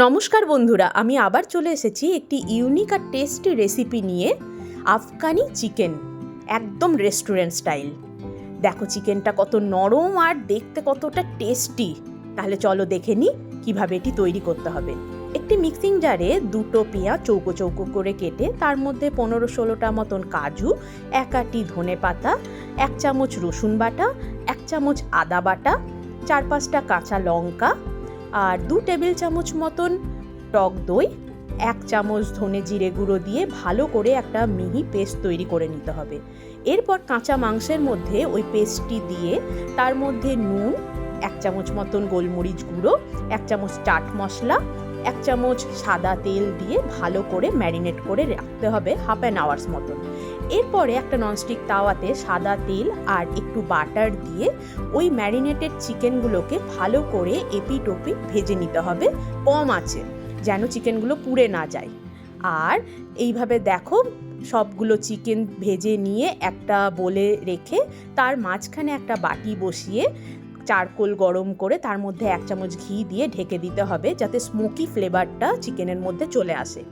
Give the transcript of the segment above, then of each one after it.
নমস্কার বন্ধুরা, আমি আবার চলে এসেছি একটি ইউনিক আর টেস্টি রেসিপি নিয়ে। আফগানি চিকেন, একদম রেস্টুরেন্ট স্টাইল। দেখো চিকেনটা কত নরম আর দেখতে কতটা টেস্টি। তাহলে চলো দেখে নিই কীভাবে এটি তৈরি করতে হবে। একটি মিক্সিং জারে দুটো পেঁয়াজ চৌকো চৌকো করে কেটে তার মধ্যে 15-16টা মতন কাজু, এক আঁটি ধনে পাতা, 1 চামচ রসুন বাটা, 1 চামচ আদা বাটা, 4-5টা কাঁচা লঙ্কা আর 2 টেবিল চামচ মতন টক দই, 1 চামচ ধনে জিরে গুঁড়ো দিয়ে ভালো করে একটা মিহি পেস্ট তৈরি করে নিতে হবে। এরপর কাঁচা মাংসের মধ্যে ওই পেস্টটি দিয়ে তার মধ্যে নুন, 1 চামচ মতন গোলমরিচ গুঁড়ো, 1 চামচ চাট মশলা, 1 চামচ সাদা তেল দিয়ে ভালো করে ম্যারিনেট করে রাখতে হবে হাফ অ্যান আওয়ার্স মতন। এরপরে একটা ননস্টিক তাওয়াতে সাদা তেল আর একটু বাটার দিয়ে ওই ম্যারিনেটেড চিকেনগুলোকে ভালো করে এপিট ওপিট ভেজে নিতে হবে কম আঁচে, যেন চিকেনগুলো পুড়ে না যায়। আর এইভাবে দেখো সবগুলো চিকেন ভেজে নিয়ে একটা বোলে রেখে তার মাঝখানে একটা বাটি বসিয়ে চারকোল গরম করে তার মধ্যে 1 চামচ ঘি দিয়ে ঢেকে দিতে হবে, যাতে স্মোকি ফ্লেভারটা চিকেনের মধ্যে চলে আসে।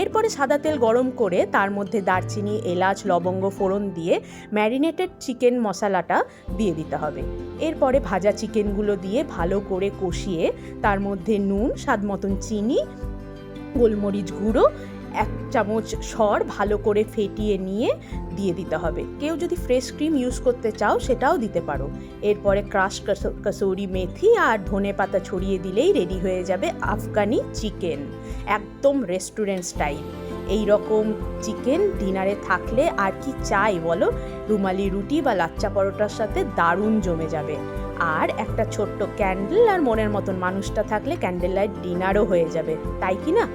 এরপরে সাদা তেল গরম করে তার মধ্যে দারচিনি, এলাচ, লবঙ্গ ফোড়ন দিয়ে ম্যারিনেটেড চিকেন মশলাটা দিয়ে দিতে হবে। এরপরে ভাজা চিকেনগুলো দিয়ে ভালো করে কষিয়ে তার মধ্যে নুন, স্বাদ মতন চিনি, গোলমরিচ গুঁড়ো, 1 চামচ সর ভালো করে ফেটিয়ে নিয়ে দিয়ে দিতে হবে। কেউ যদি ফ্রেশ ক্রিম ইউজ করতে চাও সেটাও দিতে পারো। এরপরে ক্রাশ কসুরি মেথি আর ধনে পাতা ছড়িয়ে দিলেই রেডি হয়ে যাবে আফগানি চিকেন, একদম রেস্টুরেন্ট স্টাইল। এই রকম চিকেন ডিনারে থাকলে আর কি চাই বলো? রুমালি রুটি বা লাচ্চা পরোটার সাথে দারুণ জমে যাবে। আর একটা ছোট্ট ক্যান্ডেল আর মনের মতন মানুষটা থাকলে ক্যান্ডেল লাইট ডিনারও হয়ে যাবে, তাই কি না?